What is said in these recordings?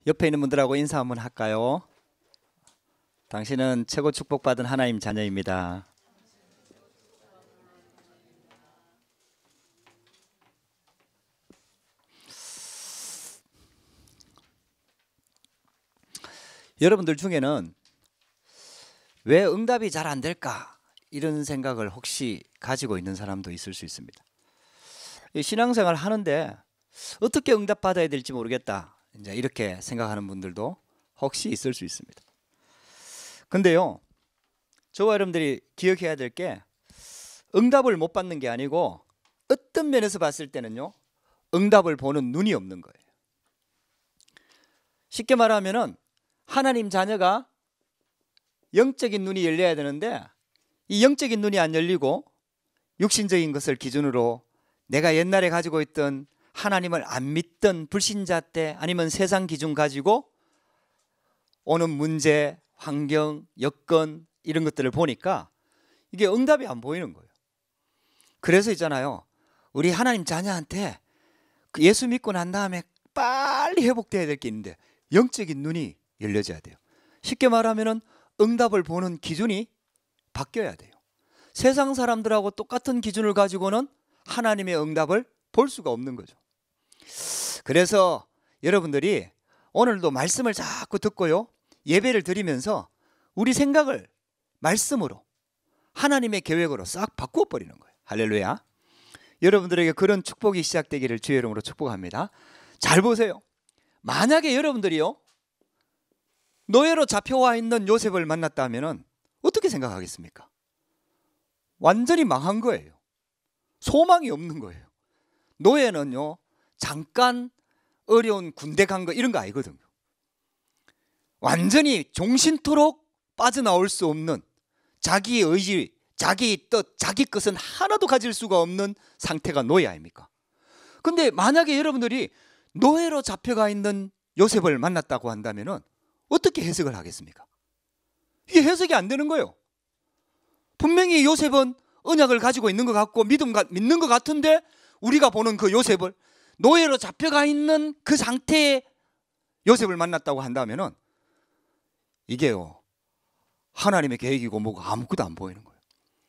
옆에 있는 분들하고 인사 한번 할까요? 당신은 최고 축복받은 하나님 자녀입니다. 여러분들 중에는 왜 응답이 잘 안 될까? 이런 생각을 혹시 가지고 있는 사람도 있을 수 있습니다. 신앙생활 하는데 어떻게 응답받아야 될지 모르겠다, 이제 이렇게 생각하는 분들도 혹시 있을 수 있습니다. 근데요, 저와 여러분들이 기억해야 될 게 응답을 못 받는 게 아니고 어떤 면에서 봤을 때는요, 응답을 보는 눈이 없는 거예요. 쉽게 말하면은 하나님 자녀가 영적인 눈이 열려야 되는데 이 영적인 눈이 안 열리고 육신적인 것을 기준으로 내가 옛날에 가지고 있던 하나님을 안 믿던 불신자 때 아니면 세상 기준 가지고 오는 문제, 환경, 여건 이런 것들을 보니까 이게 응답이 안 보이는 거예요. 그래서 있잖아요, 우리 하나님 자녀한테 예수 믿고 난 다음에 빨리 회복돼야 될 게 있는데 영적인 눈이 열려져야 돼요. 쉽게 말하면은 응답을 보는 기준이 바뀌어야 돼요. 세상 사람들하고 똑같은 기준을 가지고는 하나님의 응답을 볼 수가 없는 거죠. 그래서 여러분들이 오늘도 말씀을 자꾸 듣고요, 예배를 드리면서 우리 생각을 말씀으로 하나님의 계획으로 싹 바꾸어 버리는 거예요. 할렐루야. 여러분들에게 그런 축복이 시작되기를 주의 이름으로 축복합니다. 잘 보세요. 만약에 여러분들이요, 노예로 잡혀와 있는 요셉을 만났다면 어떻게 생각하겠습니까? 완전히 망한 거예요. 소망이 없는 거예요. 노예는요, 잠깐 어려운 군대 간 거 이런 거 아니거든요. 완전히 종신토록 빠져나올 수 없는 자기 의지, 자기 뜻, 자기 것은 하나도 가질 수가 없는 상태가 노예 아닙니까? 근데 만약에 여러분들이 노예로 잡혀가 있는 요셉을 만났다고 한다면 어떻게 해석을 하겠습니까? 이게 해석이 안 되는 거예요. 분명히 요셉은 언약을 가지고 있는 것 같고 믿는 것 같은데 우리가 보는 그 요셉을, 노예로 잡혀가 있는 그 상태의 요셉을 만났다고 한다면 이게요, 하나님의 계획이고 뭐고 아무것도 안 보이는 거예요.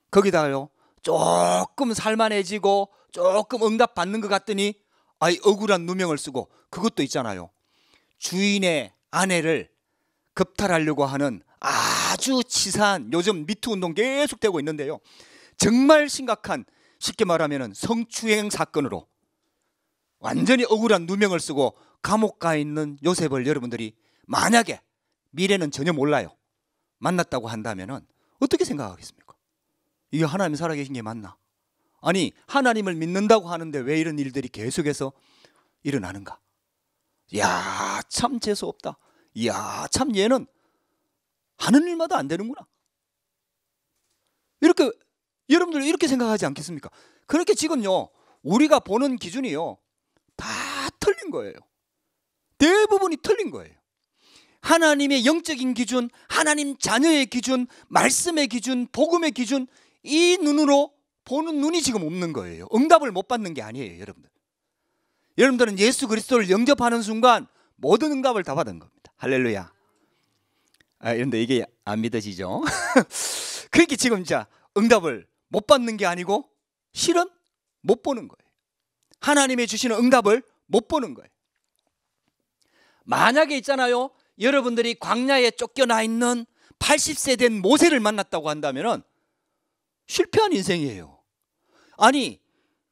거기다가요, 조금 살만해지고 조금 응답 받는 것 같더니 억울한 누명을 쓰고, 그것도 있잖아요, 주인의 아내를 겁탈하려고 하는 아주 치사한, 요즘 미투 운동 계속되고 있는데요, 정말 심각한, 쉽게 말하면 성추행 사건으로 완전히 억울한 누명을 쓰고 감옥 가 있는 요셉을 여러분들이 만약에, 미래는 전혀 몰라요, 만났다고 한다면 어떻게 생각하겠습니까? 이게 하나님 살아계신 게 맞나? 아니, 하나님을 믿는다고 하는데 왜 이런 일들이 계속해서 일어나는가? 이야, 참 재수없다. 이야, 참 얘는 하는 일마다 안 되는구나. 이렇게 여러분들 이렇게 생각하지 않겠습니까? 그렇게 지금요, 우리가 보는 기준이요, 다 틀린 거예요. 대부분이 틀린 거예요. 하나님의 영적인 기준, 하나님 자녀의 기준, 말씀의 기준, 복음의 기준, 이 눈으로 보는 눈이 지금 없는 거예요. 응답을 못 받는 게 아니에요, 여러분들. 여러분들은 예수 그리스도를 영접하는 순간 모든 응답을 다 받은 겁니다. 할렐루야. 그런데 이게 안 믿어지죠? 그렇게 지금 진짜 응답을 못 받는 게 아니고 실은 못 보는 거예요. 하나님의 주시는 응답을 못 보는 거예요. 만약에 있잖아요, 여러분들이 광야에 쫓겨나 있는 80세 된 모세를 만났다고 한다면 실패한 인생이에요. 아니,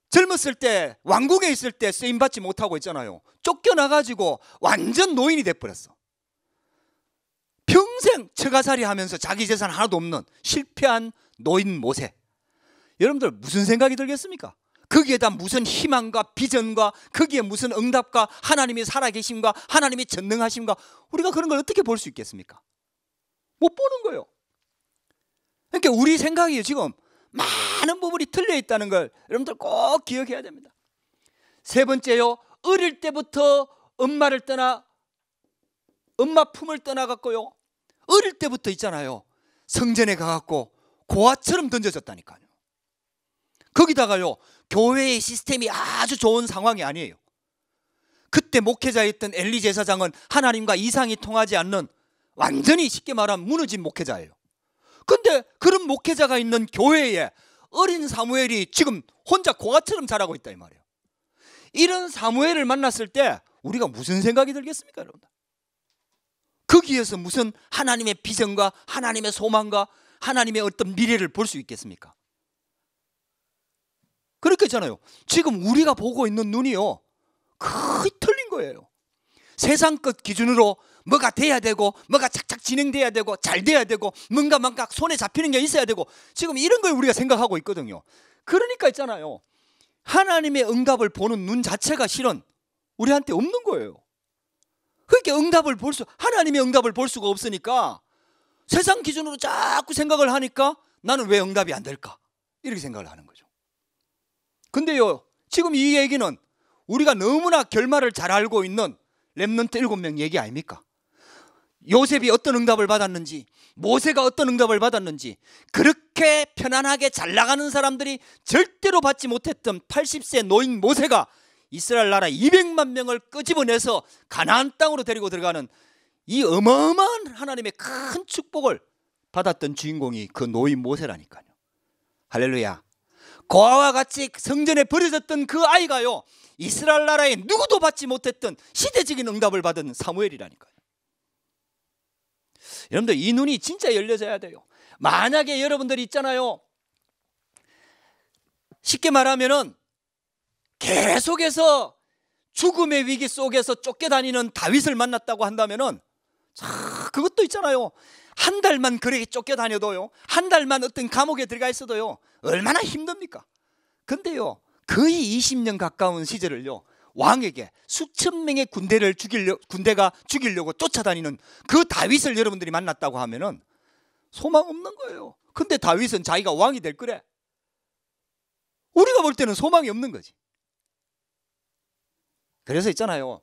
젊었을 때 왕궁에 있을 때 쓰임받지 못하고 있잖아요, 쫓겨나가지고 완전 노인이 돼버렸어. 평생 처가살이 하면서 자기 재산 하나도 없는 실패한 노인 모세. 여러분들 무슨 생각이 들겠습니까? 거기에다 무슨 희망과 비전과 거기에 무슨 응답과 하나님이 살아계심과 하나님이 전능하심과, 우리가 그런 걸 어떻게 볼 수 있겠습니까? 못 보는 거예요. 그러니까 우리 생각이 지금 많은 부분이 틀려 있다는 걸 여러분들 꼭 기억해야 됩니다. 세 번째요, 어릴 때부터 엄마를 떠나 엄마 품을 떠나갔고요, 어릴 때부터 있잖아요, 성전에 가갖고 고아처럼 던져졌다니까요. 거기다가요, 교회의 시스템이 아주 좋은 상황이 아니에요. 그때 목회자였던 엘리 제사장은 하나님과 이상이 통하지 않는 완전히 쉽게 말하면 무너진 목회자예요. 근데 그런 목회자가 있는 교회에 어린 사무엘이 지금 혼자 고아처럼 자라고 있다 이 말이에요. 이런 사무엘을 만났을 때 우리가 무슨 생각이 들겠습니까, 여러분? 거기에서 무슨 하나님의 비전과 하나님의 소망과 하나님의 어떤 미래를 볼 수 있겠습니까? 그렇게 있잖아요. 지금 우리가 보고 있는 눈이요, 거의 틀린 거예요. 세상 것 기준으로 뭐가 돼야 되고 뭐가 착착 진행돼야 되고 잘 돼야 되고 뭔가 손에 잡히는 게 있어야 되고 지금 이런 걸 우리가 생각하고 있거든요. 그러니까 있잖아요, 하나님의 응답을 보는 눈 자체가 실은 우리한테 없는 거예요. 그렇게 하나님의 응답을 볼 수가 없으니까 세상 기준으로 자꾸 생각을 하니까 나는 왜 응답이 안 될까? 이렇게 생각을 하는 거죠. 근데요, 지금 이 얘기는 우리가 너무나 결말을 잘 알고 있는 렘넌트 7명 얘기 아닙니까? 요셉이 어떤 응답을 받았는지, 모세가 어떤 응답을 받았는지, 그렇게 편안하게 잘 나가는 사람들이 절대로 받지 못했던 80세 노인 모세가 이스라엘 나라 200만 명을 끄집어내서 가나안 땅으로 데리고 들어가는 이 어마어마한 하나님의 큰 축복을 받았던 주인공이 그 노인 모세라니까요. 할렐루야. 고아와 같이 성전에 버려졌던 그 아이가요, 이스라엘 나라에 누구도 받지 못했던 시대적인 응답을 받은 사무엘이라니까요. 여러분들, 이 눈이 진짜 열려져야 돼요. 만약에 여러분들이 있잖아요, 쉽게 말하면은 계속해서 죽음의 위기 속에서 쫓겨다니는 다윗을 만났다고 한다면은, 그것도 있잖아요, 한 달만 그렇게 쫓겨다녀도요, 한 달만 어떤 감옥에 들어가 있어도요 얼마나 힘듭니까? 근데요, 거의 20년 가까운 시절을요 왕에게 수천 명의 군대가 죽이려고 쫓아다니는 그 다윗을 여러분들이 만났다고 하면은 소망 없는 거예요. 근데 다윗은 자기가 왕이 될 거래. 우리가 볼 때는 소망이 없는 거지. 그래서 있잖아요,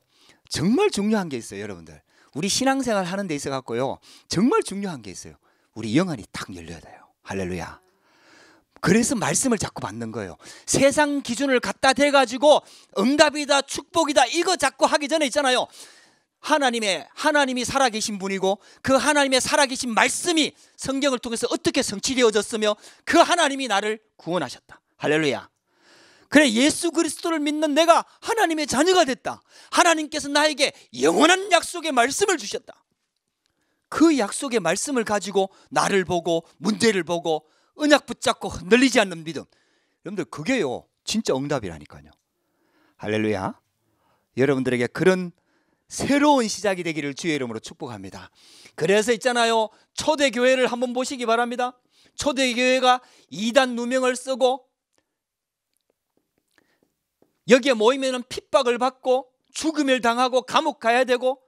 정말 중요한 게 있어요, 여러분들. 우리 신앙생활 하는 데 있어 갖고요 정말 중요한 게 있어요. 우리 영안이 탁 열려야 돼요. 할렐루야. 그래서 말씀을 자꾸 받는 거예요. 세상 기준을 갖다 대가지고 응답이다 축복이다 이거 자꾸 하기 전에 있잖아요, 하나님이 살아계신 분이고 그 하나님의 살아계신 말씀이 성경을 통해서 어떻게 성취되어졌으며 그 하나님이 나를 구원하셨다. 할렐루야. 그래, 예수 그리스도를 믿는 내가 하나님의 자녀가 됐다. 하나님께서 나에게 영원한 약속의 말씀을 주셨다. 그 약속의 말씀을 가지고 나를 보고 문제를 보고 언약 붙잡고 흔들리지 않는 믿음, 여러분들 그게요 진짜 응답이라니까요. 할렐루야. 여러분들에게 그런 새로운 시작이 되기를 주의 이름으로 축복합니다. 그래서 있잖아요, 초대교회를 한번 보시기 바랍니다. 초대교회가 이단 누명을 쓰고 여기에 모이면 핍박을 받고 죽음을 당하고 감옥 가야 되고,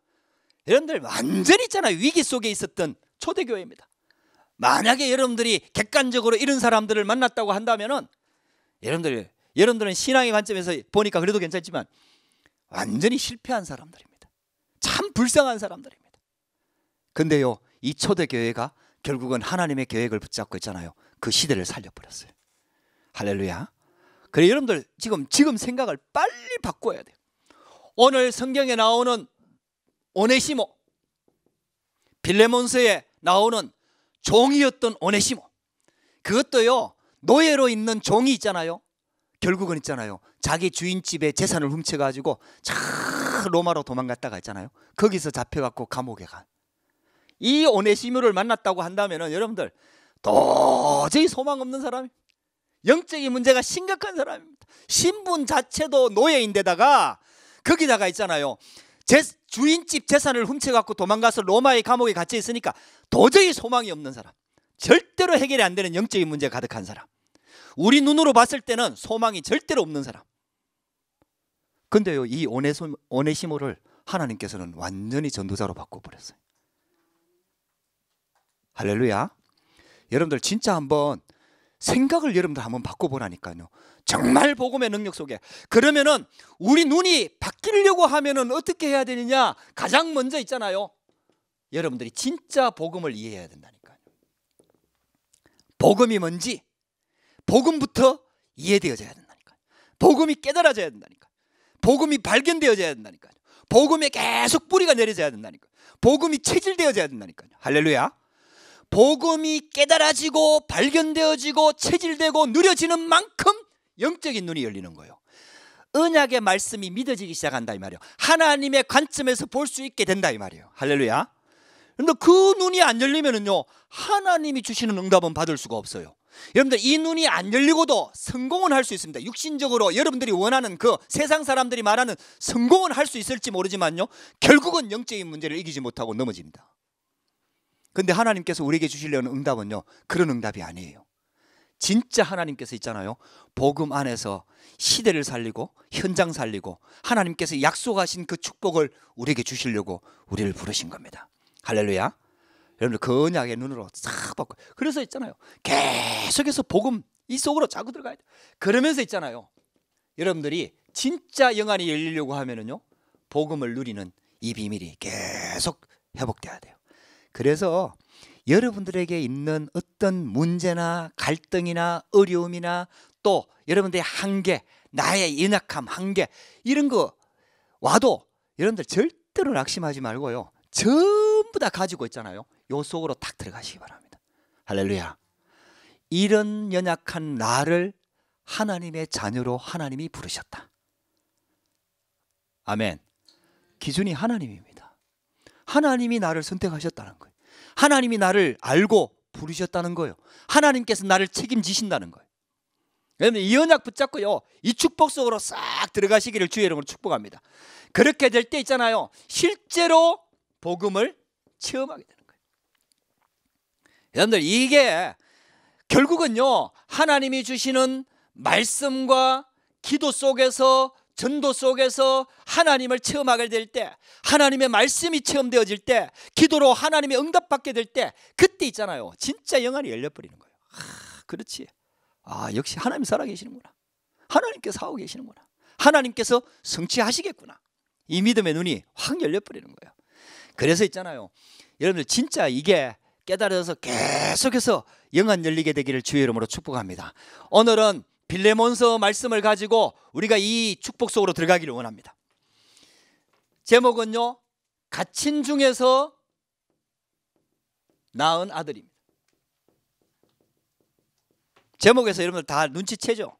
여러분들 완전히 있잖아요 위기 속에 있었던 초대교회입니다. 만약에 여러분들이 객관적으로 이런 사람들을 만났다고 한다면은 여러분들은 신앙의 관점에서 보니까 그래도 괜찮지만 완전히 실패한 사람들입니다. 참 불쌍한 사람들입니다. 근데요, 이 초대교회가 결국은 하나님의 계획을 붙잡고 있잖아요. 그 시대를 살려버렸어요. 할렐루야. 그래, 여러분들 지금 생각을 빨리 바꿔야 돼요. 오늘 성경에 나오는 오네시모, 빌레몬서에 나오는 종이었던 오네시모, 그것도요 노예로 있는 종이 있잖아요, 결국은 있잖아요 자기 주인집에 재산을 훔쳐가지고 로마로 도망갔다가 있잖아요 거기서 잡혀갖고 감옥에 간 이 오네시모를 만났다고 한다면 여러분들 도저히 소망 없는 사람입니다. 영적인 문제가 심각한 사람입니다. 신분 자체도 노예인데다가 거기다가 있잖아요 주인집 재산을 훔쳐갖고 도망가서 로마의 감옥에 갇혀 있으니까 도저히 소망이 없는 사람, 절대로 해결이 안 되는 영적인 문제가 가득한 사람, 우리 눈으로 봤을 때는 소망이 절대로 없는 사람. 근데요, 이 오네시모를 하나님께서는 완전히 전도자로 바꿔버렸어요. 할렐루야. 여러분들 진짜 한번 생각을 여러분들 한번 바꿔보라니까요. 정말 복음의 능력 속에. 그러면은 우리 눈이 바뀌려고 하면은 어떻게 해야 되느냐? 가장 먼저 있잖아요, 여러분들이 진짜 복음을 이해해야 된다니까요. 복음이 뭔지 복음부터 이해되어져야 된다니까요. 복음이 깨달아져야 된다니까요. 복음이 발견되어져야 된다니까요. 복음에 계속 뿌리가 내려져야 된다니까요. 복음이 체질되어져야 된다니까요. 할렐루야. 복음이 깨달아지고 발견되어지고 체질되고 누려지는 만큼 영적인 눈이 열리는 거예요. 언약의 말씀이 믿어지기 시작한다 이 말이에요. 하나님의 관점에서 볼 수 있게 된다 이 말이에요. 할렐루야. 그런데 그 눈이 안 열리면은요, 하나님이 주시는 응답은 받을 수가 없어요. 여러분들, 이 눈이 안 열리고도 성공은 할 수 있습니다. 육신적으로 여러분들이 원하는 그 세상 사람들이 말하는 성공은 할 수 있을지 모르지만요, 결국은 영적인 문제를 이기지 못하고 넘어집니다. 근데 하나님께서 우리에게 주시려는 응답은요, 그런 응답이 아니에요. 진짜 하나님께서 있잖아요, 복음 안에서 시대를 살리고 현장 살리고 하나님께서 약속하신 그 축복을 우리에게 주시려고 우리를 부르신 겁니다. 할렐루야. 여러분들, 그 언약의 눈으로 싹 받고, 그래서 있잖아요, 계속해서 복음 이 속으로 자꾸 들어가야 돼요. 그러면서 있잖아요, 여러분들이 진짜 영안이 열리려고 하면은요, 복음을 누리는 이 비밀이 계속 회복돼야 돼요. 그래서 여러분들에게 있는 어떤 문제나 갈등이나 어려움이나 또 여러분들의 한계, 나의 연약함, 한계, 이런 거 와도 여러분들 절대로 낙심하지 말고요, 전부 다 가지고 있잖아요, 요 속으로 탁 들어가시기 바랍니다. 할렐루야. 이런 연약한 나를 하나님의 자녀로 하나님이 부르셨다. 아멘. 기준이 하나님입니다. 하나님이 나를 선택하셨다는 거예요. 하나님이 나를 알고 부르셨다는 거예요. 하나님께서 나를 책임지신다는 거예요. 여러분, 이 언약 붙잡고요, 이 축복 속으로 싹 들어가시기를 주의 이름으로 축복합니다. 그렇게 될 때 있잖아요, 실제로 복음을 체험하게 되는 거예요. 여러분들, 이게 결국은요, 하나님이 주시는 말씀과 기도 속에서, 전도 속에서 하나님을 체험하게 될 때, 하나님의 말씀이 체험되어질 때, 기도로 하나님의 응답받게 될 때, 그때 있잖아요, 진짜 영안이 열려버리는 거예요. 그렇지. 역시 하나님 살아계시는구나. 하나님께서 하고 계시는구나. 하나님께서 성취하시겠구나. 이 믿음의 눈이 확 열려버리는 거예요. 그래서 있잖아요, 여러분들, 진짜 이게 깨달아서 계속해서 영안 열리게 되기를 주의 이름으로 축복합니다. 오늘은 빌레몬서 말씀을 가지고 우리가 이 축복 속으로 들어가기를 원합니다. 제목은요, 갇힌 중에서 낳은 아들입니다. 제목에서 여러분들 다 눈치채죠?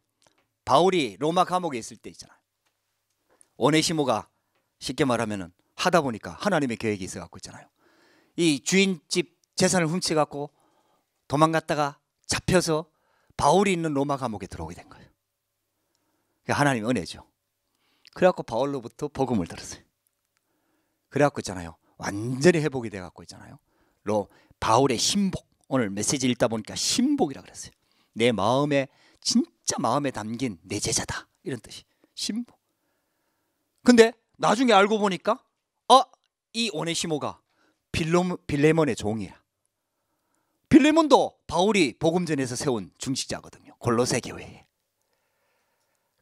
바울이 로마 감옥에 있을 때 있잖아요, 오네시모가 쉽게 말하면 하다 보니까 하나님의 계획이 있어 갖고 있잖아요, 이 주인집 재산을 훔쳐 갖고 도망갔다가 잡혀서 바울이 있는 로마 감옥에 들어오게 된 거예요. 하나님의 은혜죠. 그래갖고 바울로부터 복음을 들었어요. 그래갖고 있잖아요, 완전히 회복이 돼 갖고 있잖아요, 바울의 신복, 오늘 메시지 읽다 보니까 신복이라 그랬어요. 내 마음에, 진짜 마음에 담긴 내 제자다, 이런 뜻이 신복. 근데 나중에 알고 보니까 이 오네시모가 빌레몬의 종이야. 빌레몬도 바울이 복음전에서 세운 중직자거든요, 골로새 교회에.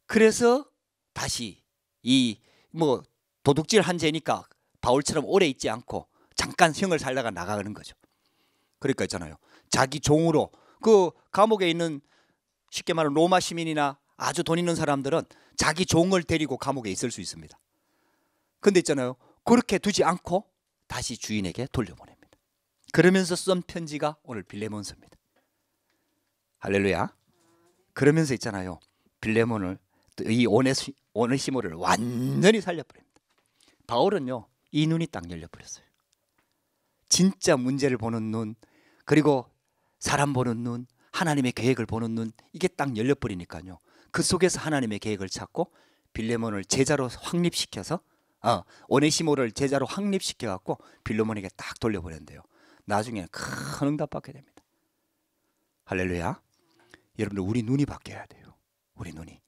그래서 다시 이 도둑질 한 죄니까 바울처럼 오래 있지 않고 잠깐 형을 살다가 나가는 거죠. 그러니까 있잖아요, 자기 종으로, 그 감옥에 있는 쉽게 말하면 로마 시민이나 아주 돈 있는 사람들은 자기 종을 데리고 감옥에 있을 수 있습니다. 근데 있잖아요, 그렇게 두지 않고 다시 주인에게 돌려보냅니다. 그러면서 쓴 편지가 오늘 빌레몬서입니다. 할렐루야. 그러면서 있잖아요, 빌레몬을, 이 오네시모를 완전히 살려버립니다. 바울은요, 이 눈이 딱 열려버렸어요. 진짜 문제를 보는 눈, 그리고 사람 보는 눈, 하나님의 계획을 보는 눈, 이게 딱 열려버리니까요, 그 속에서 하나님의 계획을 찾고 빌레몬을 제자로 확립시켜서, 오네시모를 제자로 확립시켜 갖고 빌레몬에게 딱 돌려보낸대요. 나중에 큰 응답 받게 됩니다. 할렐루야. 여러분들, 우리 눈이 바뀌어야 돼요. 우리 눈이.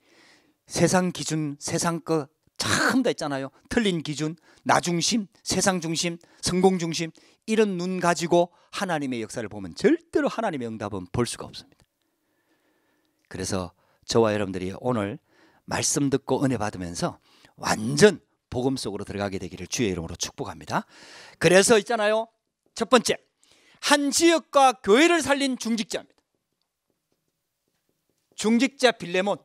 세상 기준, 세상 거 참 다 있잖아요. 틀린 기준, 나 중심, 세상 중심, 성공 중심, 이런 눈 가지고 하나님의 역사를 보면 절대로 하나님의 응답은 볼 수가 없습니다. 그래서 저와 여러분들이 오늘 말씀 듣고 은혜 받으면서 완전 복음 속으로 들어가게 되기를 주의 이름으로 축복합니다. 그래서 있잖아요, 첫 번째, 한 지역과 교회를 살린 중직자입니다. 중직자 빌레몬,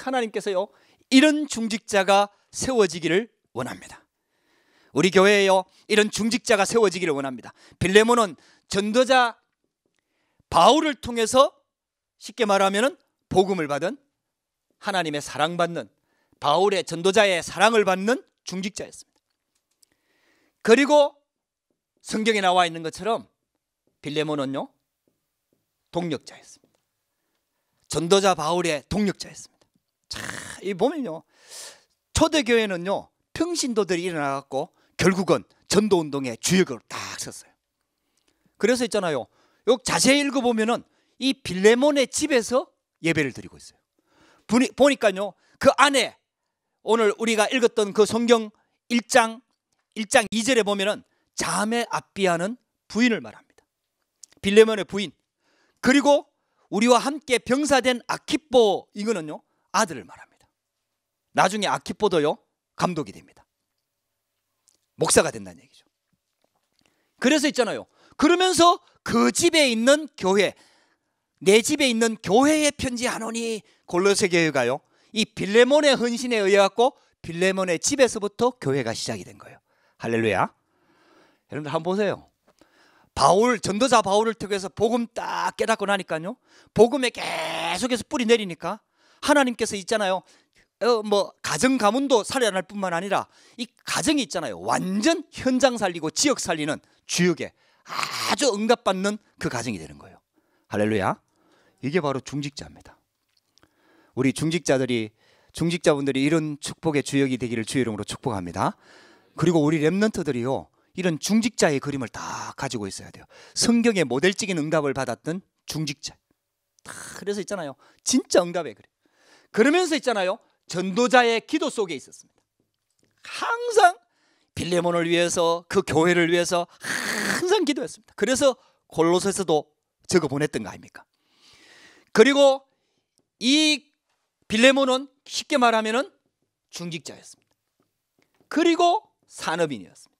하나님께서요, 이런 중직자가 세워지기를 원합니다. 우리 교회에요, 이런 중직자가 세워지기를 원합니다. 빌레몬은 전도자 바울을 통해서 쉽게 말하면 복음을 받은, 하나님의 사랑받는, 바울의 전도자의 사랑을 받는 중직자였습니다. 그리고 성경에 나와 있는 것처럼 빌레몬은요, 동력자였습니다. 전도자 바울의 동력자였습니다. 자, 이 보면요, 초대교회는요, 평신도들이 일어나갖고 결국은 전도운동의 주역으로 딱 섰어요. 그래서 있잖아요, 요 자세히 읽어보면은 이 빌레몬의 집에서 예배를 드리고 있어요. 보니까요, 그 안에 오늘 우리가 읽었던 그 성경 1장 2절에 보면은 자매 아비아는 부인을 말합니다. 빌레몬의 부인. 그리고 우리와 함께 병사된 아키포, 이거는요, 아들을 말합니다. 나중에 아키포도요, 감독이 됩니다. 목사가 된다는 얘기죠. 그래서 있잖아요, 그러면서 그 집에 있는 교회, 내 집에 있는 교회에 편지하노니, 골로새 교회가요, 이 빌레몬의 헌신에 의해 갖고 빌레몬의 집에서부터 교회가 시작이 된 거예요. 할렐루야. 여러분들 한번 보세요. 바울, 전도자 바울을 통해서 복음 딱 깨닫고 나니까요, 복음에 계속해서 뿌리 내리니까 하나님께서 있잖아요, 가정 가문도 살아날 뿐만 아니라 이 가정이 있잖아요, 완전 현장 살리고 지역 살리는 주역에 아주 응답받는 그 가정이 되는 거예요. 할렐루야. 이게 바로 중직자입니다. 우리 중직자분들이 이런 축복의 주역이 되기를 주의 이름으로 축복합니다. 그리고 우리 렘넌트들이요, 이런 중직자의 그림을 다 가지고 있어야 돼요. 성경의 모델적인 응답을 받았던 중직자. 그래서 있잖아요, 진짜 응답의 그림. 그러면서 있잖아요, 전도자의 기도 속에 있었습니다. 항상 빌레몬을 위해서, 그 교회를 위해서 항상 기도했습니다. 그래서 골로새서도 적어 보냈던 거 아닙니까? 그리고 이 빌레몬은 쉽게 말하면 중직자였습니다. 그리고 산업인이었습니다.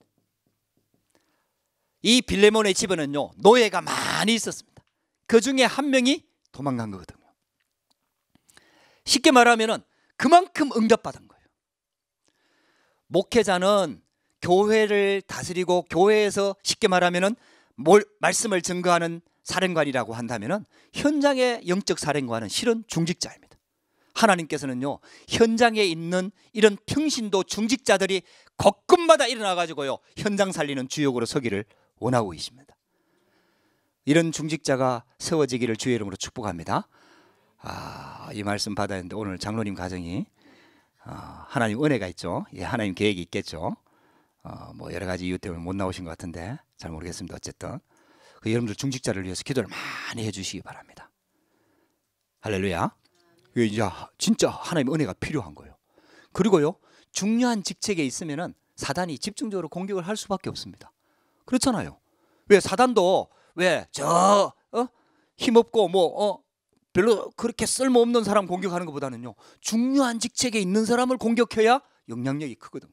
이 빌레몬의 집에는요, 노예가 많이 있었습니다. 그 중에 한 명이 도망간 거거든요. 쉽게 말하면 그만큼 응답받은 거예요. 목회자는 교회를 다스리고 교회에서 쉽게 말하면 말씀을 증거하는 사령관이라고 한다면 현장의 영적 사령관은 실은 중직자입니다. 하나님께서는요, 현장에 있는 이런 평신도 중직자들이 곳곳마다 일어나 가지고요, 현장 살리는 주역으로 서기를 원하고 계십니다. 이런 중직자가 세워지기를 주의 이름으로 축복합니다. 이 말씀 받아야 하는데 오늘 장로님 가정이 하나님 은혜가 있죠. 예, 하나님 계획이 있겠죠. 뭐 여러 가지 이유 때문에 못 나오신 것 같은데 잘 모르겠습니다. 어쨌든 여러분들 중직자를 위해서 기도를 많이 해주시기 바랍니다. 할렐루야. 이제 진짜 하나님의 은혜가 필요한 거예요. 그리고요, 중요한 직책에 있으면은 사단이 집중적으로 공격을 할 수밖에 없습니다. 그렇잖아요. 왜 사단도 힘없고 별로 그렇게 쓸모없는 사람 공격하는 것보다는요, 중요한 직책에 있는 사람을 공격해야 영향력이 크거든요.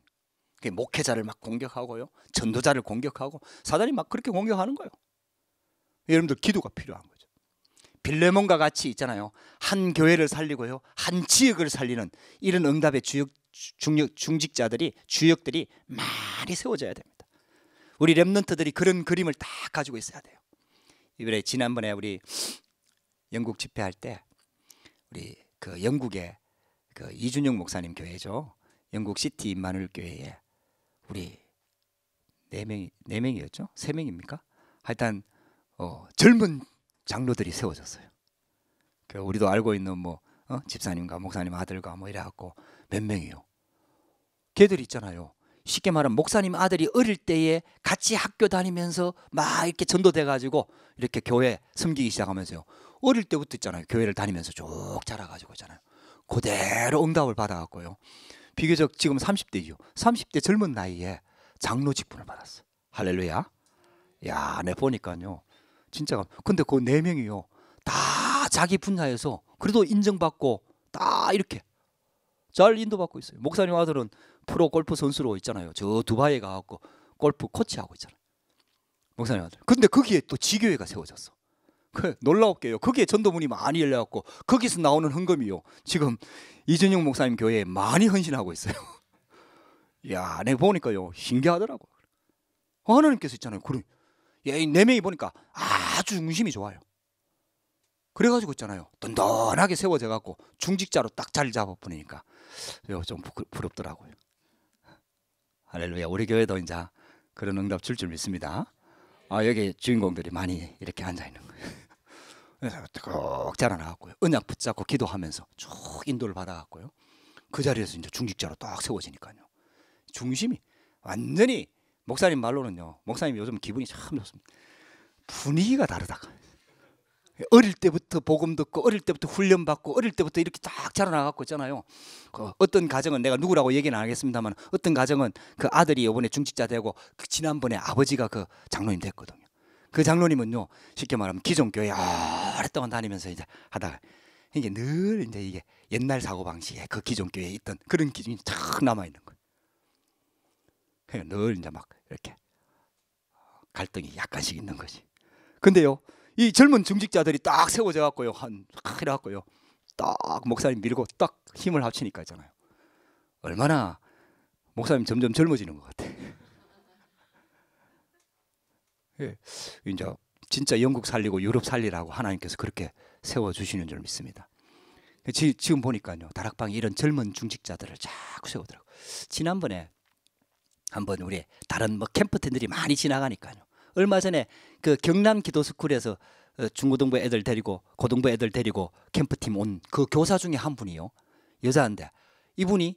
목회자를 막 공격하고요, 전도자를 공격하고 사단이 막 그렇게 공격하는 거예요. 여러분들 기도가 필요한 거죠. 빌레몬과 같이 있잖아요, 한 교회를 살리고요, 한 지역을 살리는 이런 응답의 중직자들이, 주역들이 많이 세워져야 됩니다. 우리 렘넌트들이 그런 그림을 다 가지고 있어야 돼요. 이번에 지난번에 우리 영국 집회할 때 우리 그 영국의 그 이준영 목사님 교회죠, 영국 시티 임마누엘 교회에 우리 네 명이었죠? 3명입니까? 하여튼 젊은 장로들이 세워졌어요. 우리도 알고 있는 집사님과 목사님 아들과 이래갖고 몇 명이요. 걔들 있잖아요, 쉽게 말하면 목사님 아들이 어릴 때에 같이 학교 다니면서 막 이렇게 전도돼가지고 이렇게 교회 섬기기 시작하면서요, 어릴 때부터 있잖아요, 교회를 다니면서 쭉 자라가지고 있잖아요, 그대로 응답을 받아갖고요, 비교적 지금 30대죠. 30대 젊은 나이에 장로 직분을 받았어. 할렐루야. 야, 내 보니까요, 진짜. 근데 그 4명이요, 다 자기 분야에서 그래도 인정받고 다 이렇게 잘 인도받고 있어요. 목사님 아들은 프로 골프 선수로 있잖아요, 저 두바이에 가갖고 골프 코치하고 있잖아요, 목사님 아들. 근데 거기에 또 지교회가 세워졌어. 놀라웠게요. 거기에 전도문이 많이 열려갖고 거기서 나오는 헌금이요. 지금 이준영 목사님 교회에 많이 헌신하고 있어요. 야, 내가 보니까요 신기하더라고. 하나님께서 있잖아요. 그래, 이 4명이 보니까 아주 중심이 좋아요. 그래가지고 있잖아요. 든든하게 세워져 갖고 중직자로 딱 자리 잡아버리니까 좀 부럽더라고요. 할렐루야. 우리 교회도 이제 그런 응답 줄 믿습니다. 여기 주인공들이 많이 이렇게 앉아 있는 거예요. 그래서 꼭 자라나갔고요. 언약 붙잡고 기도하면서 쭉 인도를 받아갔고요. 그 자리에서 이제 중직자로 딱 세워지니까요. 중심이 완전히 목사님 말로는요. 목사님 요즘 기분이 참 좋습니다. 분위기가 다르다가. 어릴 때부터 복음 듣고 어릴 때부터 훈련 받고 어릴 때부터 이렇게 딱 자라나갔고 있잖아요. 어떤 가정은 내가 누구라고 얘기는 안 하겠습니다만 어떤 가정은 그 아들이 이번에 중직자 되고 그 지난번에 아버지가 그 장로님 됐거든요. 그 장로님은요 쉽게 말하면 기존 교회 오랫동안 다니면서 이제 하다가 이게 늘 이제 이게 옛날 사고 방식에 그 기존 교회에 있던 그런 기준이 탁 남아 있는 거예요. 그러니까 늘 이제 막 이렇게 갈등이 약간씩 있는 거지. 근데요. 이 젊은 중직자들이 딱 세워져 갖고요. 이래 갖고요. 딱 목사님 밀고 딱 힘을 합치니까 있잖아요. 얼마나 목사님 점점 젊어지는 것 같아. 예, 이제 진짜 영국 살리고 유럽 살리라고 하나님께서 그렇게 세워 주시는 줄 믿습니다. 지금 보니까요. 다락방에 이런 젊은 중직자들을 자꾸 세우더라고. 지난번에 한번 우리 다른 뭐 캠프팀들이 많이 지나가니까요. 얼마 전에 그 경남 기도스쿨에서 중고등부 애들 데리고 고등부 애들 데리고 캠프팀 온 그 교사 중에 한 분이요. 여자인데 이분이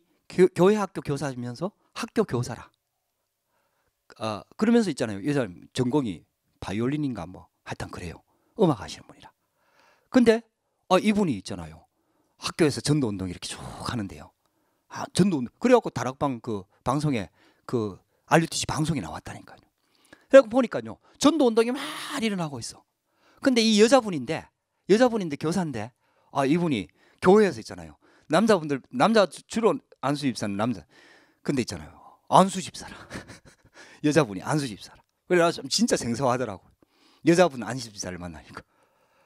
교회 학교 교사이면서 학교 교사라. 그러면서 있잖아요. 여자 전공이 바이올린인가 뭐 하여튼 그래요. 음악 하시는 분이라. 근데 이분이 있잖아요. 학교에서 전도운동 이렇게 쭉 하는데요. 전도운동. 그래갖고 다락방 그 방송에 그 RUTC 방송에 나왔다니까요. 그래서 보니까요 전도 운동이 많이 일어나고 있어. 근데 이 여자분인데 교사인데 이분이 교회에서 있잖아요. 남자 주로 안수 집사는 남자. 근데 있잖아요 안수 집사라. 여자분이 안수 집사라. 그래서 진짜 생소하더라고. 여자분 안수 집사를 만나니까.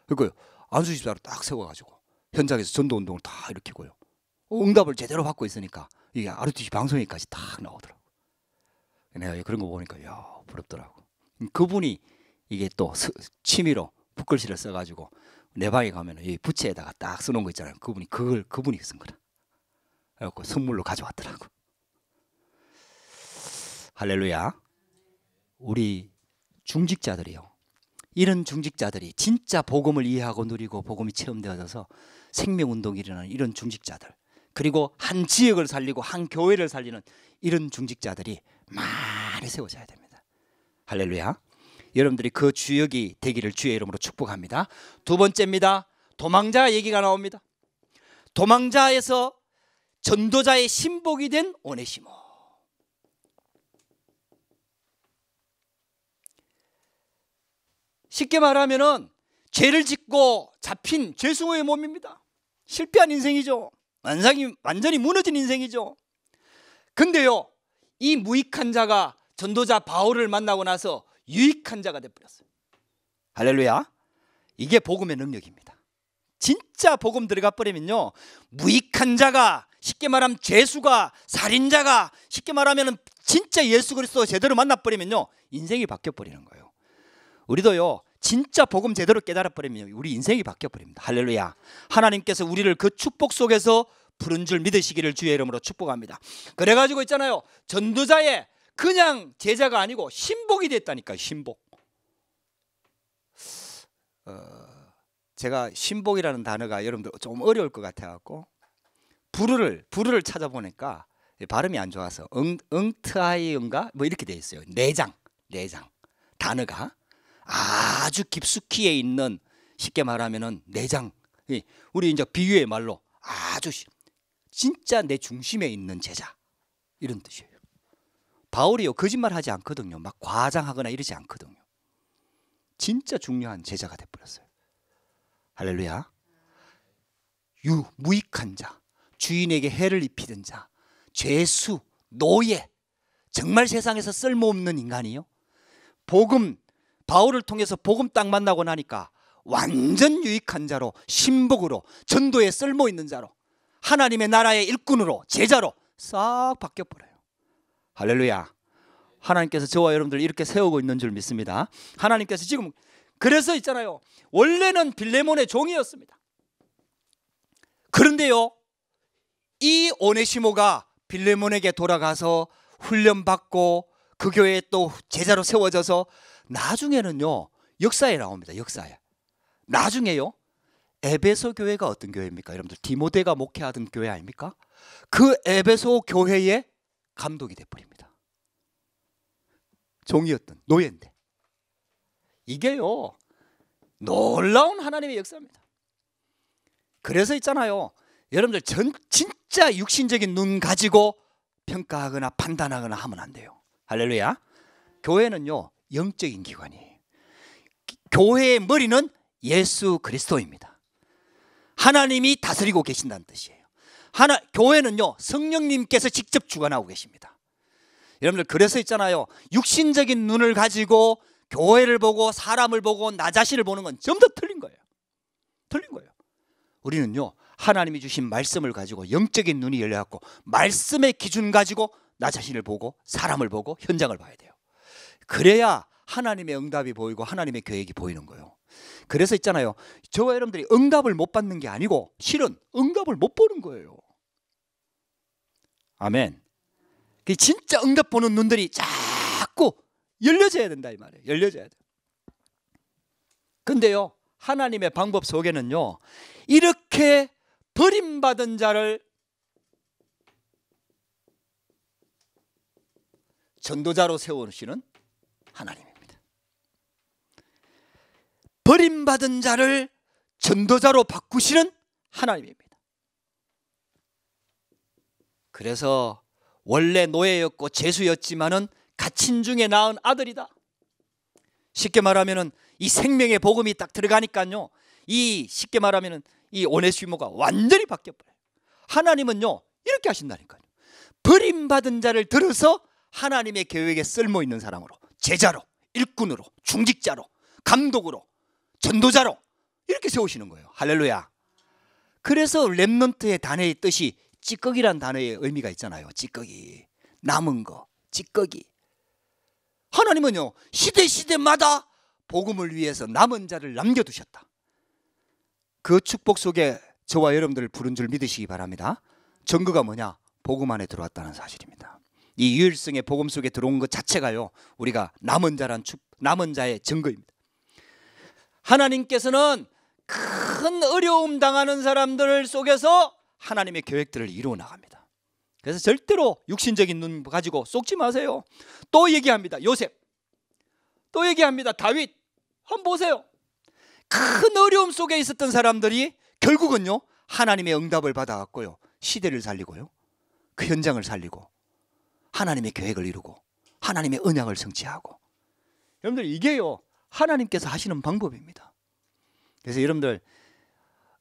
그리고 안수 집사를 딱 세워가지고 현장에서 전도 운동을 다 일으키고요. 응답을 제대로 받고 있으니까 이게 RUTC 방송에까지 딱 나오더라고. 내가 그런 거 보니까 부럽더라고. 그분이 이게 또 취미로 붓글씨를 써가지고 내 방에 가면 이 부채에다가 딱 써놓은 거 있잖아요. 그분이 쓴 거라. 그래갖고 선물로 가져왔더라고. 할렐루야. 우리 중직자들이요. 이런 중직자들이 진짜 복음을 이해하고 누리고 복음이 체험되어져서 생명운동이 일어나는 이런 중직자들, 그리고 한 지역을 살리고 한 교회를 살리는 이런 중직자들이 많이 세워져야 됩니다. 할렐루야. 여러분들이 그 주역이 되기를 주의 이름으로 축복합니다. 두 번째입니다. 도망자 얘기가 나옵니다. 도망자에서 전도자의 신복이 된 오네시모. 쉽게 말하면은 죄를 짓고 잡힌 죄수의 몸입니다. 실패한 인생이죠. 완전히 무너진 인생이죠. 근데요, 이 무익한 자가 전도자 바울을 만나고 나서 유익한 자가 되어버렸어요. 할렐루야. 이게 복음의 능력입니다. 진짜 복음 들어가 버리면요, 무익한 자가, 쉽게 말하면 죄수가, 살인자가, 쉽게 말하면 진짜 예수 그리스도 제대로 만나버리면요, 인생이 바뀌어버리는 거예요. 우리도요, 진짜 복음 제대로 깨달아버리면 우리 인생이 바뀌어버립니다. 할렐루야. 하나님께서 우리를 그 축복 속에서 부른 줄 믿으시기를 주의 이름으로 축복합니다. 그래가지고 있잖아요, 전도자의 그냥 제자가 아니고 신복이 됐다니까요. 신복. 제가 신복이라는 단어가 여러분들 좀 어려울 것 같아갖고 부르를 찾아보니까 발음이 안 좋아서 응트하이인가 뭐 이렇게 돼 있어요. 내장 단어가 아주 깊숙이에 있는, 쉽게 말하면은 내장, 우리 이제 비유의 말로 아주 진짜 내 중심에 있는 제자, 이런 뜻이에요. 바울이요, 거짓말하지 않거든요. 막 과장하거나 이러지 않거든요. 진짜 중요한 제자가 돼버렸어요. 할렐루야. 무익한 자, 주인에게 해를 입히던 자, 죄수, 노예, 정말 세상에서 쓸모없는 인간이요, 바울을 통해서 복음 딱 만나고 나니까 완전 유익한 자로, 신복으로, 전도에 쓸모 있는 자로, 하나님의 나라의 일꾼으로, 제자로 싹 바뀌어버려요. 할렐루야. 하나님께서 저와 여러분들 이렇게 세우고 있는 줄 믿습니다. 하나님께서 지금, 그래서 있잖아요, 원래는 빌레몬의 종이었습니다. 그런데요, 이 오네시모가 빌레몬에게 돌아가서 훈련받고 그 교회에 또 제자로 세워져서 나중에는요, 역사에 나옵니다. 역사에. 나중에요, 에베소 교회가 어떤 교회입니까? 여러분들 디모데가 목회하던 교회 아닙니까? 그 에베소 교회의 감독이 돼버립니다. 종이었던 노예인데. 이게요, 놀라운 하나님의 역사입니다. 그래서 있잖아요, 여러분들 진짜 육신적인 눈 가지고 평가하거나 판단하거나 하면 안 돼요. 할렐루야. 교회는요, 영적인 기관이에요. 교회의 머리는 예수 그리스도입니다. 하나님이 다스리고 계신다는 뜻이에요. 교회는요, 성령님께서 직접 주관하고 계십니다. 여러분들, 그래서 있잖아요, 육신적인 눈을 가지고 교회를 보고 사람을 보고 나 자신을 보는 건 전부 다 틀린 거예요. 틀린 거예요. 우리는요, 하나님이 주신 말씀을 가지고 영적인 눈이 열려갖고 말씀의 기준 가지고 나 자신을 보고 사람을 보고 현장을 봐야 돼요. 그래야 하나님의 응답이 보이고 하나님의 계획이 보이는 거예요. 그래서 있잖아요, 저와 여러분들이 응답을 못 받는 게 아니고 실은 응답을 못 보는 거예요. 아멘. 진짜 응답 보는 눈들이 자꾸 열려져야 된다 이 말이에요. 열려져야 돼요. 근데요, 하나님의 방법 속에는요, 이렇게 버림받은 자를 전도자로 세우시는 하나님입니다. 버림받은 자를 전도자로 바꾸시는 하나님입니다. 그래서 원래 노예였고 죄수였지만은 갇힌 중에 낳은 아들이다. 쉽게 말하면은 이 생명의 복음이 딱 들어가니까요, 쉽게 말하면은 이 오네시모가 완전히 바뀌어버려요. 하나님은요, 이렇게 하신다니까요. 버림받은 자를 들어서 하나님의 계획에 쓸모 있는 사람으로, 제자로, 일꾼으로, 중직자로, 감독으로, 전도자로 이렇게 세우시는 거예요. 할렐루야. 그래서 렘넌트의 단어의 뜻이 찌꺼기란 단어의 의미가 있잖아요. 찌꺼기, 남은 거, 찌꺼기. 하나님은요, 시대마다 복음을 위해서 남은 자를 남겨두셨다. 그 축복 속에 저와 여러분들을 부른 줄 믿으시기 바랍니다. 증거가 뭐냐? 복음 안에 들어왔다는 사실입니다. 이 유일성의 복음 속에 들어온 것 자체가요, 우리가 남은 자의 증거입니다. 하나님께서는 큰 어려움 당하는 사람들 속에서 하나님의 계획들을 이루어 나갑니다. 그래서 절대로 육신적인 눈 가지고 속지 마세요. 또 얘기합니다. 요셉, 또 얘기합니다. 다윗. 한번 보세요. 큰 어려움 속에 있었던 사람들이 결국은요, 하나님의 응답을 받아갖고요, 시대를 살리고요, 그 현장을 살리고 하나님의 계획을 이루고 하나님의 언약을 성취하고. 여러분들, 이게요, 하나님께서 하시는 방법입니다. 그래서 여러분들,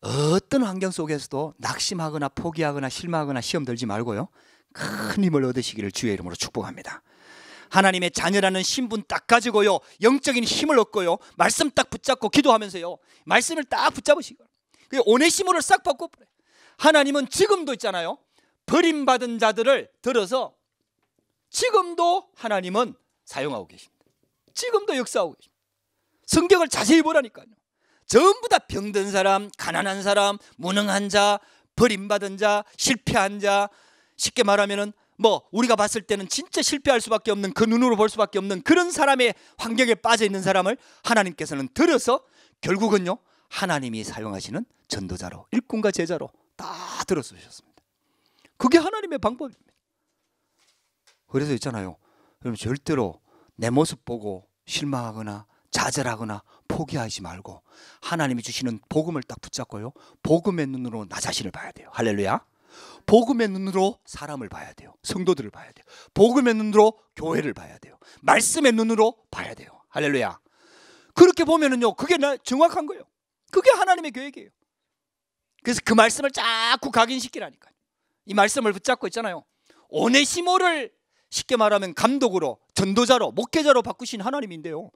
어떤 환경 속에서도 낙심하거나 포기하거나 실망하거나 시험 들지 말고요, 큰 힘을 얻으시기를 주의 이름으로 축복합니다. 하나님의 자녀라는 신분 딱 가지고요, 영적인 힘을 얻고요, 말씀 딱 붙잡고 기도하면서요, 말씀을 딱 붙잡으시고 오네시모를 싹 바꿔버려요. 하나님은 지금도 있잖아요, 버림받은 자들을 들어서 지금도 하나님은 사용하고 계십니다. 지금도 역사하고 계십니다. 성경을 자세히 보라니까요. 전부 다 병든 사람, 가난한 사람, 무능한 자, 버림받은 자, 실패한 자, 쉽게 말하면은 우리가 봤을 때는 진짜 실패할 수밖에 없는, 그 눈으로 볼 수밖에 없는 그런 사람의 환경에 빠져 있는 사람을 하나님께서는 들어서 결국은요, 하나님이 사용하시는 전도자로, 일꾼과 제자로 다 들어쓰셨습니다. 그게 하나님의 방법입니다. 그래서 있잖아요, 여러분, 절대로 내 모습 보고 실망하거나 좌절하거나 포기하지 말고 하나님이 주시는 복음을 딱 붙잡고요, 복음의 눈으로 나 자신을 봐야 돼요. 할렐루야. 복음의 눈으로 사람을 봐야 돼요. 성도들을 봐야 돼요. 복음의 눈으로 교회를 봐야 돼요. 말씀의 눈으로 봐야 돼요. 할렐루야. 그렇게 보면은요, 그게 정확한 거예요. 그게 하나님의 계획이에요. 그래서 그 말씀을 자꾸 각인시키라니까요. 이 말씀을 붙잡고 있잖아요. 오네시모를 쉽게 말하면 감독으로, 전도자로, 목회자로 바꾸신 하나님인데요,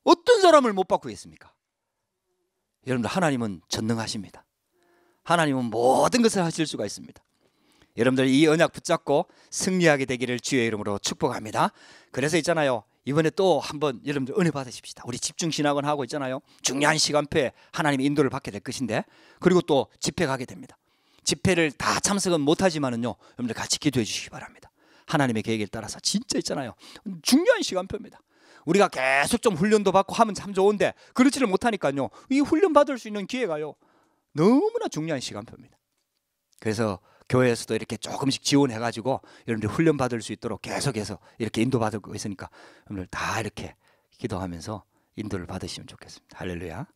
어떤 사람을 못 바꾸겠습니까? 여러분들 하나님은 전능하십니다. 하나님은 모든 것을 하실 수가 있습니다. 여러분들 이 언약 붙잡고 승리하게 되기를 주의 이름으로 축복합니다. 그래서 있잖아요, 이번에 또 한번 여러분들 은혜 받으십시다. 우리 집중신학원 하고 있잖아요. 중요한 시간표에 하나님의 인도를 받게 될 것인데, 그리고 또 집회 가게 됩니다. 집회를 다 참석은 못하지만은요, 여러분들 같이 기도해 주시기 바랍니다. 하나님의 계획에 따라서 진짜 있잖아요, 중요한 시간표입니다. 우리가 계속 좀 훈련도 받고 하면 참 좋은데 그렇지를 못하니까요, 이 훈련 받을 수 있는 기회가요 너무나 중요한 시간표입니다. 그래서 교회에서도 이렇게 조금씩 지원해가지고 여러분들 훈련 받을 수 있도록 계속해서 이렇게 인도받고 있으니까 여러분들 다 이렇게 기도하면서 인도를 받으시면 좋겠습니다. 할렐루야.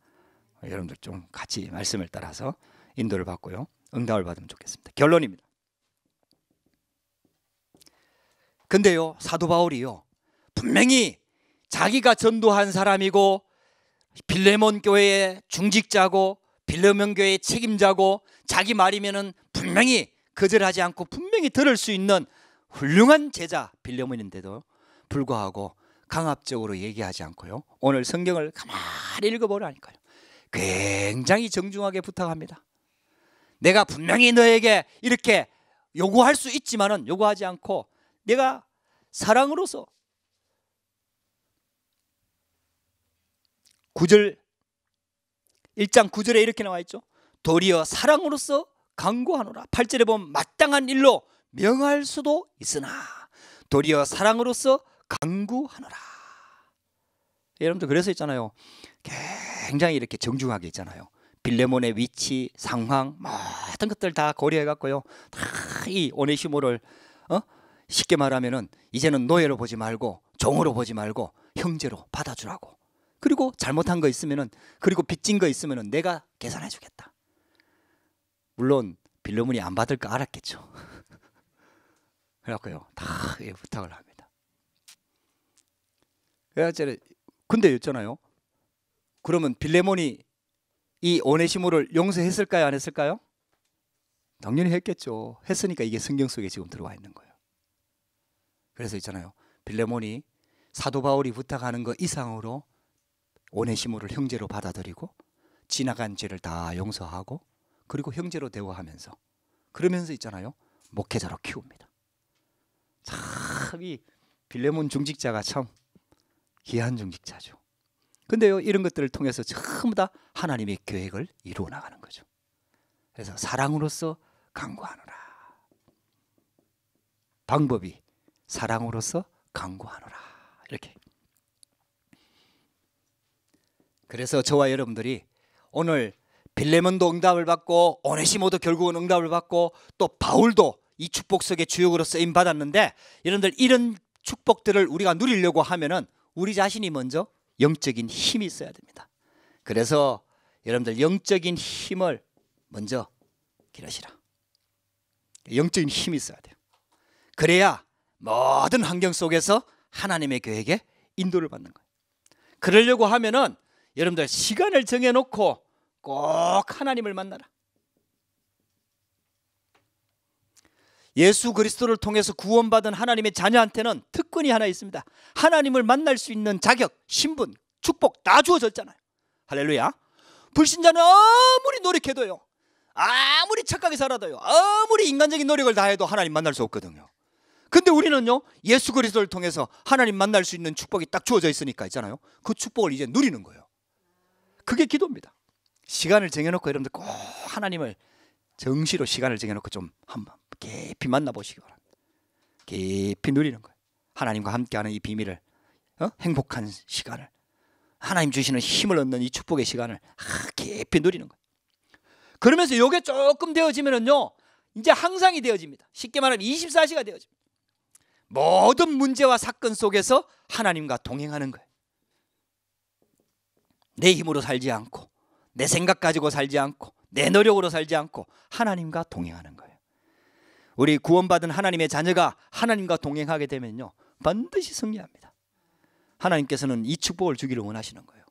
여러분들 좀 같이 말씀을 따라서 인도를 받고요, 응답을 받으면 좋겠습니다. 결론입니다. 근데요, 사도 바울이요, 분명히 자기가 전도한 사람이고 빌레몬 교회의 중직자고 빌레몬 교회의 책임자고 자기 말이면은 분명히 거절하지 않고 분명히 들을 수 있는 훌륭한 제자 빌레몬인데도 불구하고 강압적으로 얘기하지 않고요, 오늘 성경을 가만히 읽어보라니까요, 굉장히 정중하게 부탁합니다. 내가 분명히 너에게 이렇게 요구할 수 있지만은 요구하지 않고 내가 사랑으로서 1장 9절에 이렇게 나와 있죠. 도리어 사랑으로서 강구하노라. 8절에 보면 마땅한 일로 명할 수도 있으나 도리어 사랑으로서 강구하노라. 여러분들 그래서 있잖아요, 굉장히 이렇게 정중하게 있잖아요. 빌레몬의 위치, 상황 모든 것들 다 고려해 갖고요, 다 이 오네시모를 쉽게 말하면은 이제는 노예로 보지 말고 종으로 보지 말고 형제로 받아주라고. 그리고 잘못한 거 있으면은, 그리고 빚진 거 있으면은 내가 계산해 주겠다. 물론 빌레몬이 안 받을 거 알았겠죠. 그래갖고요, 다 부탁을 합니다. 그래서 근데 있잖아요, 그러면 빌레몬이 이 오네시모를 용서했을까요, 안 했을까요? 당연히 했겠죠. 했으니까 이게 성경 속에 지금 들어와 있는 거예요. 그래서 있잖아요, 빌레몬이 사도 바울이 부탁하는 거 이상으로 오네시모를 형제로 받아들이고 지나간 죄를 다 용서하고 그리고 형제로 대우하면서, 그러면서 있잖아요, 목회자로 키웁니다. 참 이 빌레몬 중직자가 참 귀한 중직자죠. 근데요, 이런 것들을 통해서 전부 다 하나님의 계획을 이루어 나가는 거죠. 그래서 사랑으로서 강구하노라. 방법이 사랑으로서 강구하노라. 이렇게. 그래서 저와 여러분들이 오늘 빌레몬도 응답을 받고 오네시모도 결국은 응답을 받고 또 바울도 이 축복 속의 주역으로 쓰임 받았는데, 여러분들 이런 축복들을 우리가 누리려고 하면은 우리 자신이 먼저 영적인 힘이 있어야 됩니다. 그래서 여러분들 영적인 힘을 먼저 기르시라. 영적인 힘이 있어야 돼요. 그래야 모든 환경 속에서 하나님의 계획에 인도를 받는 거예요. 그러려고 하면은 여러분들 시간을 정해놓고 꼭 하나님을 만나라. 예수 그리스도를 통해서 구원받은 하나님의 자녀한테는 특권이 하나 있습니다. 하나님을 만날 수 있는 자격, 신분, 축복 다 주어졌잖아요. 할렐루야. 불신자는 아무리 노력해도요, 아무리 착하게 살아도요, 아무리 인간적인 노력을 다해도 하나님 만날 수 없거든요. 근데 우리는요, 예수 그리스도를 통해서 하나님 만날 수 있는 축복이 딱 주어져 있으니까 있잖아요, 그 축복을 이제 누리는 거예요. 그게 기도입니다. 시간을 정해놓고 여러분들 꼭 하나님을 정시로 시간을 정해놓고 좀 한번 깊이 만나보시기 바랍니다. 깊이 누리는 거예요. 하나님과 함께하는 이 비밀을, 행복한 시간을, 하나님 주시는 힘을 얻는 이 축복의 시간을 깊이 누리는 거예요. 그러면서 이게 조금 되어지면은요, 이제 항상이 되어집니다. 쉽게 말하면 24시가 되어집니다. 모든 문제와 사건 속에서 하나님과 동행하는 거예요. 내 힘으로 살지 않고, 내 생각 가지고 살지 않고, 내 노력으로 살지 않고 하나님과 동행하는 거예요. 우리 구원받은 하나님의 자녀가 하나님과 동행하게 되면요, 반드시 승리합니다. 하나님께서는 이 축복을 주기를 원하시는 거예요.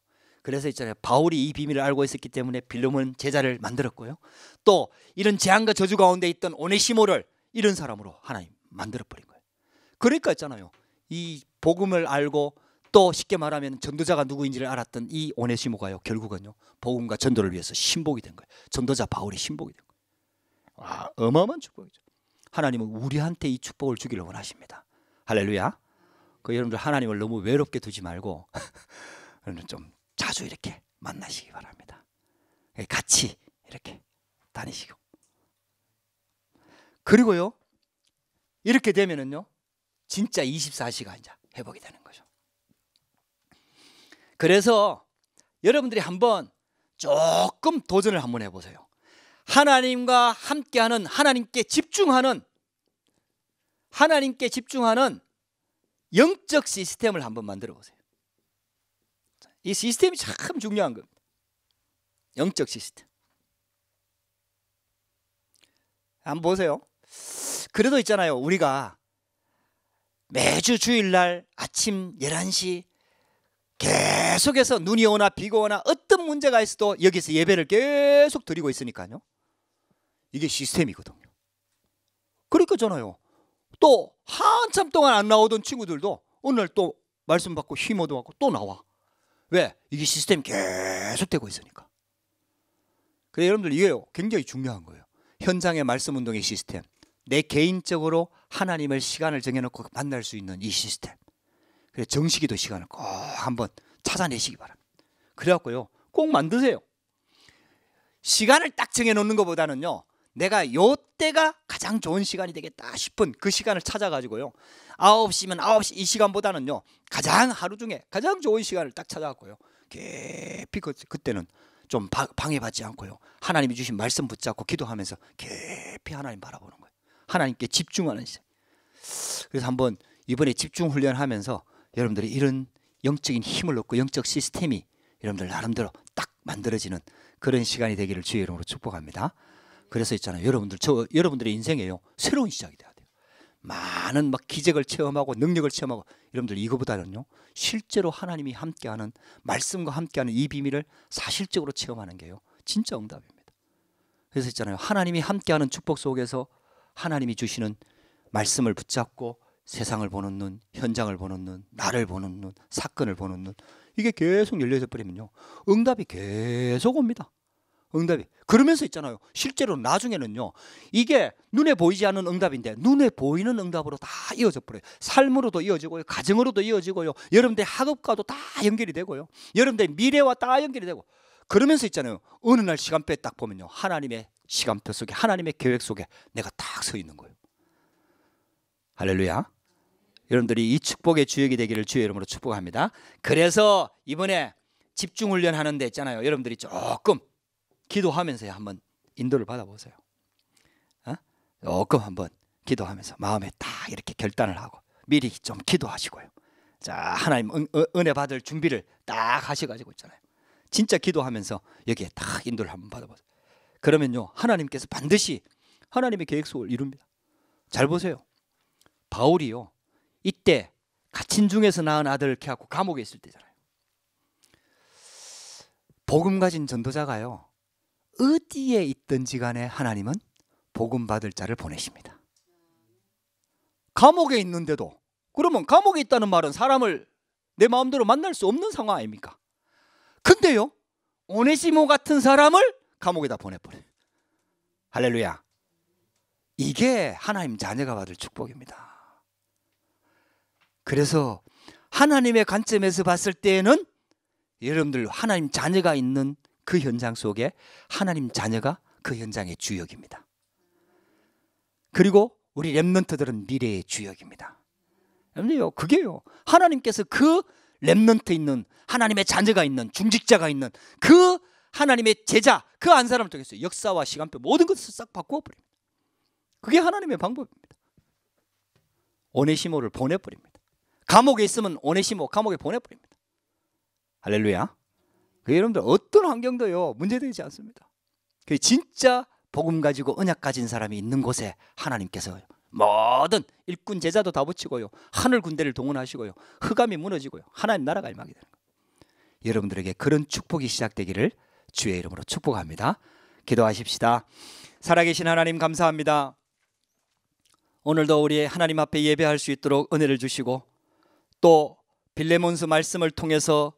그래서 있잖아요, 바울이 이 비밀을 알고 있었기 때문에 빌레몬 제자를 만들었고요, 또 이런 재앙과 저주 가운데 있던 오네시모를 이런 사람으로 하나님 만들어버린 거예요. 그러니까 있잖아요, 이 복음을 알고 또 쉽게 말하면 전도자가 누구인지를 알았던 이 오네시모가요, 결국은요 복음과 전도를 위해서 신복이 된 거예요. 전도자 바울이 신복이 된 거예요. 와, 어마어마한 축복이죠. 하나님은 우리한테 이 축복을 주기를 원하십니다. 할렐루야. 여러분들 하나님을 너무 외롭게 두지 말고 여러분들 좀 자주 이렇게 만나시기 바랍니다. 같이 이렇게 다니시고. 그리고요 이렇게 되면은요 진짜 24시간 이제 회복이 되는 거죠. 그래서 여러분들이 한번 조금 도전을 한번 해보세요. 하나님과 함께하는, 하나님께 집중하는 영적 시스템을 한번 만들어 보세요. 이 시스템이 참 중요한 겁니다. 영적 시스템. 한번 보세요. 그래도 있잖아요, 우리가 매주 주일날 아침 11시 계속해서 눈이 오나 비가 오나 어떤 문제가 있어도 여기서 예배를 계속 드리고 있으니까요. 이게 시스템이거든요. 그러니까잖아요. 또 한참 동안 안 나오던 친구들도 오늘 또 말씀 받고 힘 얻어갖고 또 나와. 왜? 이게 시스템이 계속 되고 있으니까. 그래서 여러분들 이게요 굉장히 중요한 거예요. 현장의 말씀 운동의 시스템, 내 개인적으로 하나님을 시간을 정해놓고 만날 수 있는 이 시스템. 그래서 정식기도 시간을 꼭 한번 찾아내시기 바랍니다. 그래갖고요 꼭 만드세요. 시간을 딱 정해놓는 것보다는요, 내가 요 때가 가장 좋은 시간이 되겠다 싶은 그 시간을 찾아가지고요, 9시면 9시 이 시간보다는요 가장 하루 중에 가장 좋은 시간을 딱 찾아갖고요 깊이 그때는 좀 방해받지 않고요 하나님이 주신 말씀 붙잡고 기도하면서 깊이 하나님 바라보는 거예요. 하나님께 집중하는 시간. 그래서 한번 이번에 집중 훈련하면서 여러분들이 이런 영적인 힘을 얻고 영적 시스템이 여러분들 나름대로 딱 만들어지는 그런 시간이 되기를 주의 이름으로 축복합니다. 그래서 있잖아요, 여러분들의 인생에요 새로운 시작이 돼야 돼요. 많은 막 기적을 체험하고 능력을 체험하고, 여러분들 이거보다는요 실제로 하나님이 함께하는, 말씀과 함께하는 이 비밀을 사실적으로 체험하는 게요 진짜 응답입니다. 그래서 있잖아요, 하나님이 함께하는 축복 속에서 하나님이 주시는 말씀을 붙잡고 세상을 보는 눈, 현장을 보는 눈, 나를 보는 눈, 사건을 보는 눈, 이게 계속 열려져 버리면요 응답이 계속 옵니다. 응답이. 그러면서 있잖아요, 실제로 나중에는요 이게 눈에 보이지 않는 응답인데 눈에 보이는 응답으로 다 이어져 버려요. 삶으로도 이어지고요, 가정으로도 이어지고요, 여러분들의 학업과도 다 연결이 되고요, 여러분들의 미래와 다 연결이 되고. 그러면서 있잖아요, 어느 날 시간표에 딱 보면요 하나님의 시간표 속에, 하나님의 계획 속에 내가 딱 서 있는 거예요. 할렐루야. 여러분들이 이 축복의 주역이 되기를 주의 이름으로 축복합니다. 그래서 이번에 집중훈련 하는데 있잖아요, 여러분들이 조금 기도하면서 한번 인도를 받아보세요. 조금 한번 기도하면서 마음에 딱 이렇게 결단을 하고 미리 좀 기도하시고요. 자, 하나님 은혜 받을 준비를 딱 하셔가지고 있잖아요, 진짜 기도하면서 여기에 딱 인도를 한번 받아보세요. 그러면요 하나님께서 반드시 하나님의 계획 속을 이룹니다. 잘 보세요. 바울이요 이때 갇힌 중에서 낳은 아들을 키워갖고 감옥에 있을 때잖아요. 복음 가진 전도자가요 어디에 있든지 간에 하나님은 복음 받을 자를 보내십니다. 감옥에 있는데도, 그러면 감옥에 있다는 말은 사람을 내 마음대로 만날 수 없는 상황 아닙니까? 근데요 오네시모 같은 사람을 감옥에다 보내버려요. 할렐루야. 이게 하나님 자녀가 받을 축복입니다. 그래서 하나님의 관점에서 봤을 때는 여러분들 하나님 자녀가 있는 그 현장 속에 하나님 자녀가 그 현장의 주역입니다. 그리고 우리 렘넌트들은 미래의 주역입니다. 여러분들요 그게요 하나님께서 그 렘넌트 있는, 하나님의 자녀가 있는, 중직자가 있는 그 하나님의 제자, 그 한 사람을 통해서 역사와 시간표 모든 것을 싹 바꾸어버립니다. 그게 하나님의 방법입니다. 오네시모를 보내버립니다. 감옥에 있으면 오네시모 감옥에 보내버립니다. 할렐루야. 여러분들 어떤 환경도요 문제되지 않습니다. 진짜 복음 가지고 언약 가진 사람이 있는 곳에 하나님께서 모든 일꾼 제자도 다 붙이고요, 하늘 군대를 동원하시고요, 흑암이 무너지고요, 하나님 나라가 임하게 되는 거예요. 여러분들에게 그런 축복이 시작되기를 주의 이름으로 축복합니다. 기도하십시다. 살아계신 하나님 감사합니다. 오늘도 우리 하나님 앞에 예배할 수 있도록 은혜를 주시고 또 빌레몬서 말씀을 통해서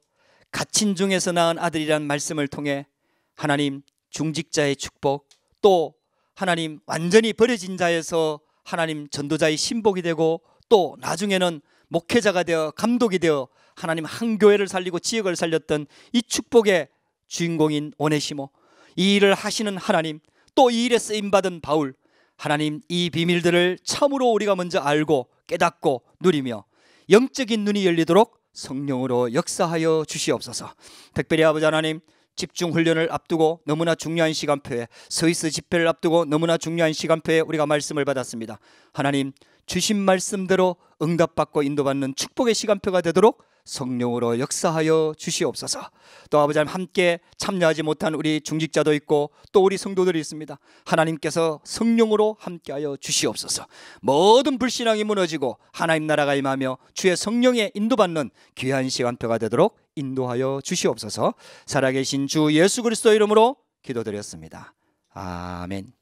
갇힌 중에서 낳은 아들이란 말씀을 통해 하나님 중직자의 축복, 또 하나님 완전히 버려진 자에서 하나님 전도자의 신복이 되고, 또 나중에는 목회자가 되어 감독이 되어 하나님 한 교회를 살리고 지역을 살렸던 이 축복의 주인공인 오네시모, 이 일을 하시는 하나님, 또 이 일에 쓰임받은 바울, 하나님 이 비밀들을 참으로 우리가 먼저 알고 깨닫고 누리며 영적인 눈이 열리도록 성령으로 역사하여 주시옵소서. 특별히 아버지 하나님, 집중훈련을 앞두고 너무나 중요한 시간표에, 스위스 집회를 앞두고 너무나 중요한 시간표에 우리가 말씀을 받았습니다. 하나님 주신 말씀대로 응답받고 인도받는 축복의 시간표가 되도록 성령으로 역사하여 주시옵소서. 또 아버지 하나님, 함께 참여하지 못한 우리 중직자도 있고 또 우리 성도들이 있습니다. 하나님께서 성령으로 함께하여 주시옵소서. 모든 불신앙이 무너지고 하나님 나라가 임하며 주의 성령에 인도받는 귀한 시간표가 되도록 인도하여 주시옵소서. 살아계신 주 예수 그리스도 이름으로 기도드렸습니다. 아멘.